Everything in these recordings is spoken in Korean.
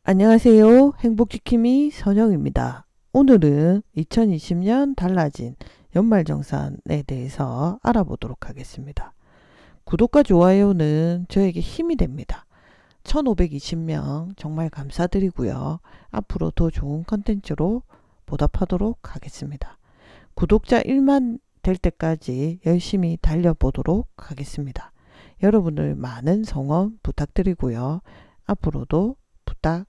안녕하세요. 행복지킴이 선영입니다. 오늘은 2020년 달라진 연말정산에 대해서 알아보도록 하겠습니다. 구독과 좋아요는 저에게 힘이 됩니다. 1520명 정말 감사드리고요. 앞으로 더 좋은 컨텐츠로 보답하도록 하겠습니다. 구독자 1만 될 때까지 열심히 달려보도록 하겠습니다. 여러분들 많은 성원 부탁드리고요. 앞으로도 부탁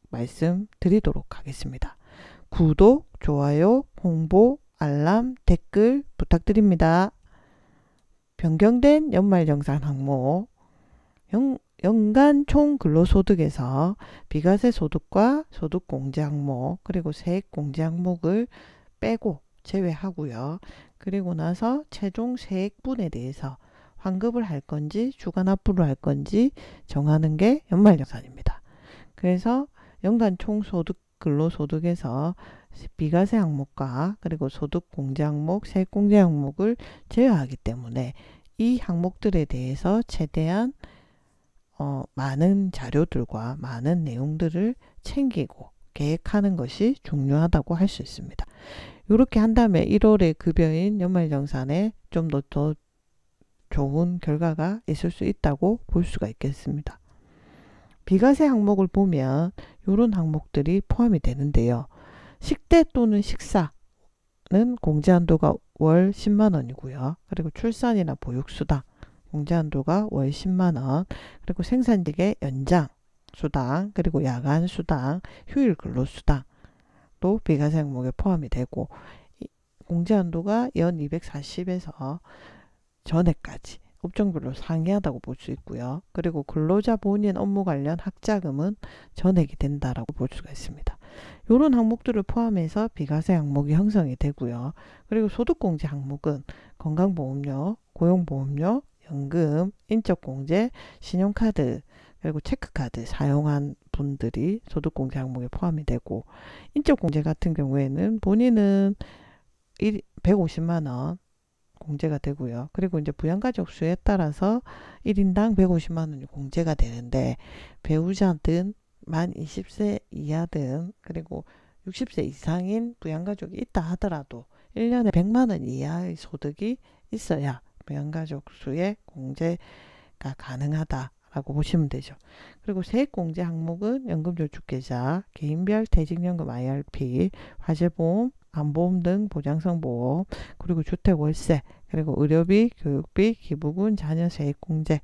말씀드리도록 하겠습니다. 구독, 좋아요, 홍보, 알람, 댓글 부탁드립니다. 변경된 연말정산 항목 연간 총 근로소득에서 비과세 소득과 소득공제 항목 그리고 세액공제 항목을 빼고 제외하고요. 그리고 나서 최종 세액분에 대해서 환급을 할 건지 주간 납부를 할 건지 정하는 게 연말정산입니다. 그래서 연간 총소득 근로소득에서 비과세 항목과 그리고 소득공제 항목, 세액공제 항목을 제외하기 때문에 이 항목들에 대해서 최대한 많은 자료들과 많은 내용들을 챙기고 계획하는 것이 중요하다고 할 수 있습니다. 이렇게 한 다음에 1월의 급여인 연말정산에 좀 더 좋은 결과가 있을 수 있다고 볼 수가 있겠습니다. 비과세 항목을 보면 이런 항목들이 포함이 되는데요. 식대 또는 식사는 공제한도가 월 10만원이고요. 그리고 출산이나 보육수당 공제한도가 월 10만원, 그리고 생산직의 연장수당, 그리고 야간수당, 휴일근로수당도 비과세 항목에 포함이 되고, 공제한도가 연 240에서 전해까지 업종별로 상이하다고 볼 수 있고요. 그리고 근로자 본인 업무 관련 학자금은 전액이 된다라고 볼 수가 있습니다. 이런 항목들을 포함해서 비과세 항목이 형성이 되고요. 그리고 소득공제 항목은 건강보험료, 고용보험료, 연금, 인적공제, 신용카드, 그리고 체크카드 사용한 분들이 소득공제 항목에 포함이 되고, 인적공제 같은 경우에는 본인은 150만원 공제가 되고요. 그리고 이제 부양가족 수에 따라서 1인당 150만원이 공제가 되는데, 배우자든 만 20세 이하든 그리고 60세 이상인 부양가족이 있다 하더라도 1년에 100만원 이하의 소득이 있어야 부양가족 수에 공제가 가능하다라고 보시면 되죠. 그리고 세액공제 항목은 연금저축계좌, 개인별 퇴직연금 IRP, 화재보험, 안보험 등 보장성 보험, 그리고 주택월세, 그리고 의료비, 교육비, 기부금, 자녀 세액공제.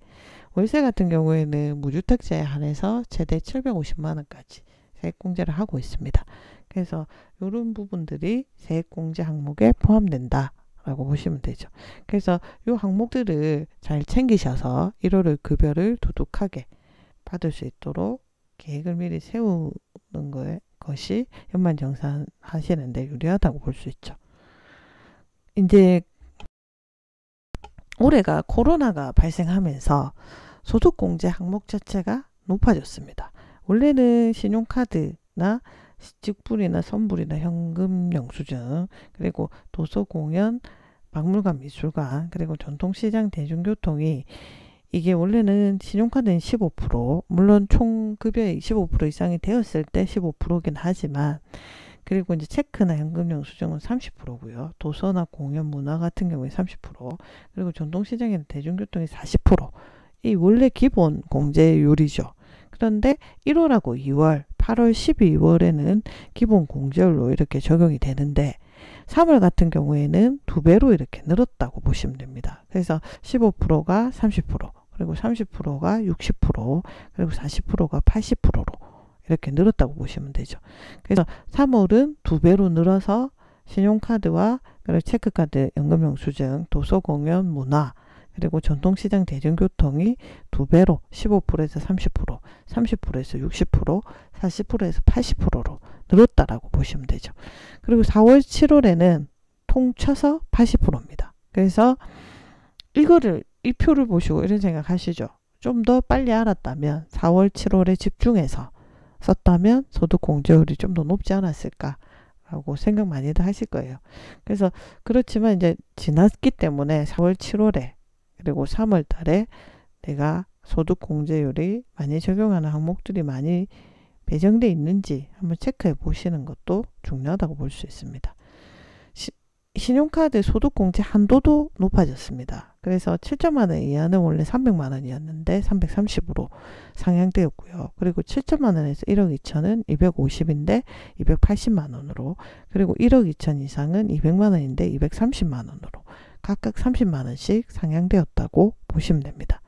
월세 같은 경우에는 무주택자에 한해서 최대 750만원까지 세액공제를 하고 있습니다. 그래서 이런 부분들이 세액공제 항목에 포함된다 라고 보시면 되죠. 그래서 이 항목들을 잘 챙기셔서 1월의 급여를 두둑하게 받을 수 있도록 계획을 미리 세우는 것이 연말정산 하시는데 유리하다고 볼 수 있죠. 이제 올해가 코로나가 발생하면서 소득공제 항목 자체가 높아졌습니다. 원래는 신용카드나 직불이나 선불이나 현금 영수증, 그리고 도서 공연, 박물관 미술관, 그리고 전통시장 대중교통이 이게 원래는 신용카드는 15%, 물론 총 급여의 15% 이상이 되었을 때 15%긴 하지만, 그리고 이제 체크나 현금 영수증은 30%고요. 도서나 공연, 문화 같은 경우에 30%, 그리고 전통시장이나 대중교통이 40%. 이 원래 기본 공제율이죠. 그런데 1월하고 2월, 8월, 12월에는 기본 공제율로 이렇게 적용이 되는데 3월 같은 경우에는 2배로 이렇게 늘었다고 보시면 됩니다. 그래서 15%가 30%, 그리고 30%가 60%, 그리고 40%가 80%로 이렇게 늘었다고 보시면 되죠. 그래서 3월은 2배로 늘어서 신용카드와 그리고 체크카드, 연금영수증, 도서공연, 문화, 그리고 전통시장 대중교통이 2배로 15%에서 30%, 30%에서 60%, 40%에서 80%로 늘었다라고 보시면 되죠. 그리고 4월, 7월에는 통쳐서 80%입니다. 그래서 이 표를 보시고 이런 생각 하시죠. 좀 더 빨리 알았다면 4월, 7월에 집중해서 썼다면 소득 공제율이 좀 더 높지 않았을까 라고 생각 많이들 하실 거예요. 그래서 그렇지만 이제 지났기 때문에 4월, 7월에 그리고 3월 달에 내가 소득 공제율이 많이 적용하는 항목들이 많이 배정되어 있는지 한번 체크해 보시는 것도 중요하다고 볼 수 있습니다. 신용카드 소득공제 한도도 높아졌습니다. 그래서 7천만 원 이하는 원래 300만 원이었는데 330으로 상향되었고요. 그리고 7천만 원에서 1억 2천은 250인데 280만 원으로, 그리고 1억 2천 이상은 200만 원인데 230만 원으로 각각 30만 원씩 상향되었다고 보시면 됩니다.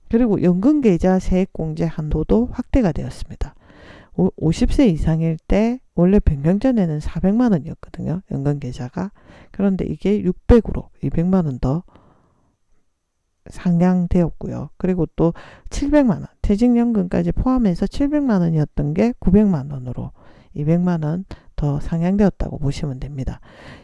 그리고 연금계좌 세액공제 한도도 확대가 되었습니다. 50세 이상일 때 원래 변경 전에는 400만 원이었거든요. 연금계좌가. 그런데 이게 600으로 200만 원 더 상향되었고요. 그리고 또 700만 원, 퇴직연금까지 포함해서 700만 원이었던 게 900만 원으로 200만 원 더 상향되었다고 보시면 됩니다.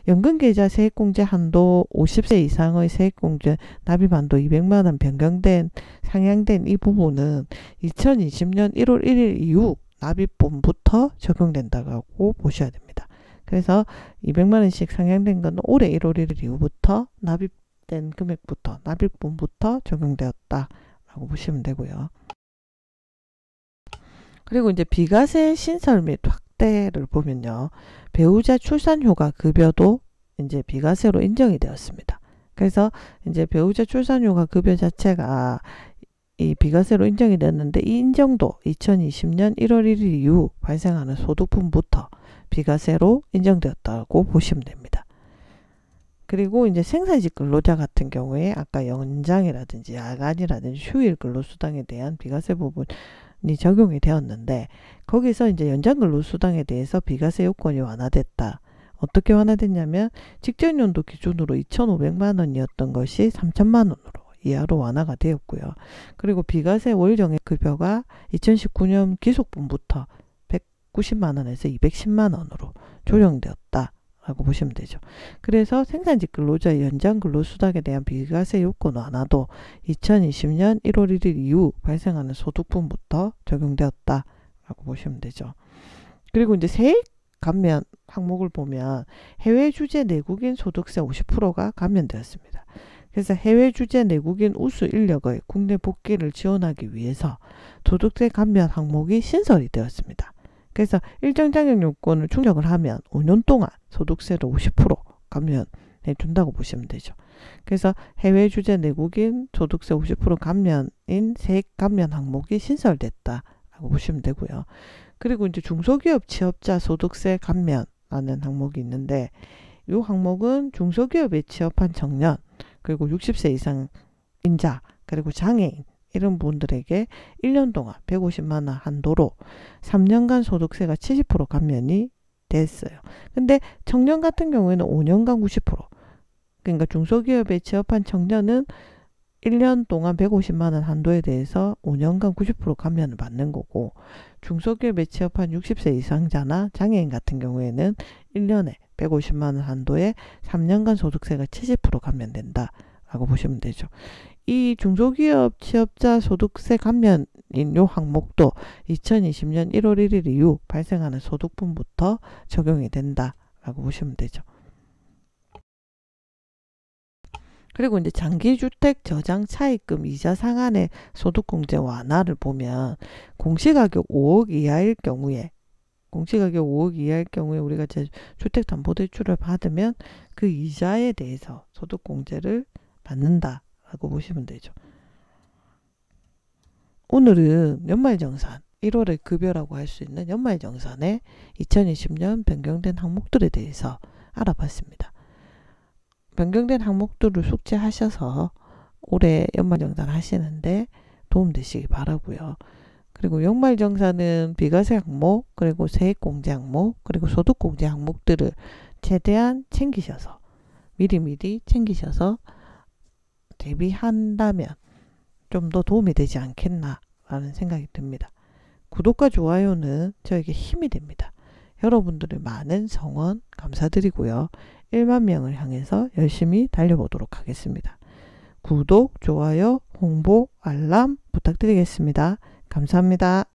연금계좌 세액공제 한도 50세 이상의 세액공제 납입 한도 200만 원 변경된 상향된 이 부분은 2020년 1월 1일 이후 납입분부터 적용된다고 보셔야 됩니다. 그래서 200만 원씩 상향된 건 올해 1월 1일 이후부터 납입된 금액부터 납입분부터 적용되었다라고 보시면 되고요. 그리고 이제 비과세 신설 및 확대를 보면요. 배우자 출산휴가 급여도 이제 비과세로 인정이 되었습니다. 그래서 이제 배우자 출산휴가 급여 자체가 이 비과세로 인정이 됐는데, 이 인정도 2020년 1월 1일 이후 발생하는 소득분부터 비과세로 인정되었다고 보시면 됩니다. 그리고 이제 생산직 근로자 같은 경우에 아까 연장이라든지 야간이라든지 휴일 근로수당에 대한 비과세 부분이 적용이 되었는데, 거기서 이제 연장 근로수당에 대해서 비과세 요건이 완화됐다. 어떻게 완화됐냐면 직전연도 기준으로 2,500만 원이었던 것이 3,000만 원으로 이하로 완화가 되었고요. 그리고 비과세 월정액급여가 2019년 기속분부터 190만 원에서 210만 원으로 조정되었다라고 보시면 되죠. 그래서 생산직 근로자 연장 근로수당에 대한 비과세 요건 완화도 2020년 1월 1일 이후 발생하는 소득분부터 적용되었다라고 보시면 되죠. 그리고 이제 세액 감면 항목을 보면 해외 주재 내국인 소득세 50%가 감면되었습니다. 그래서 해외 주재 내국인 우수 인력의 국내 복귀를 지원하기 위해서 소득세 감면 항목이 신설이 되었습니다. 그래서 일정 자격 요건을 충족을 하면 5년 동안 소득세를 50% 감면해 준다고 보시면 되죠. 그래서 해외 주재 내국인 소득세 50% 감면인 세액 감면 항목이 신설됐다라고 보시면 되고요. 그리고 이제 중소기업 취업자 소득세 감면하는 항목이 있는데, 이 항목은 중소기업에 취업한 청년, 그리고 60세 이상 인자, 그리고 장애인 이런 분들에게 1년 동안 150만 원 한도로 3년간 소득세가 70% 감면이 됐어요. 근데 청년 같은 경우에는 5년간 90%. 그러니까 중소기업에 취업한 청년은 1년 동안 150만 원 한도에 대해서 5년간 90% 감면을 받는 거고, 중소기업에 취업한 60세 이상자나 장애인 같은 경우에는 1년에 150만 원 한도에 3년간 소득세가 70% 감면된다라고 보시면 되죠. 이 중소기업 취업자 소득세 감면인 요 항목도 2020년 1월 1일 이후 발생하는 소득분부터 적용이 된다라고 보시면 되죠. 그리고 이제 장기주택 저장 차입금 이자 상한의 소득공제 완화를 보면 공시가격 5억 이하일 경우에 우리가 주택담보대출을 받으면 그 이자에 대해서 소득공제를 받는다라고 보시면 되죠. 오늘은 연말정산 1월의 급여라고 할 수 있는 연말정산의 2020년 변경된 항목들에 대해서 알아봤습니다. 변경된 항목들을 숙지하셔서 올해 연말정산 하시는데 도움되시기 바라고요. 그리고 연말정산은 비과세 항목, 그리고 세액공제 항목, 그리고 소득공제 항목들을 최대한 챙기셔서 미리미리 챙기셔서 대비한다면 좀 더 도움이 되지 않겠나라는 생각이 듭니다. 구독과 좋아요는 저에게 힘이 됩니다. 여러분들의 많은 성원 감사드리고요. 1만 명을 향해서 열심히 달려보도록 하겠습니다. 구독, 좋아요, 홍보, 알람 부탁드리겠습니다. 감사합니다.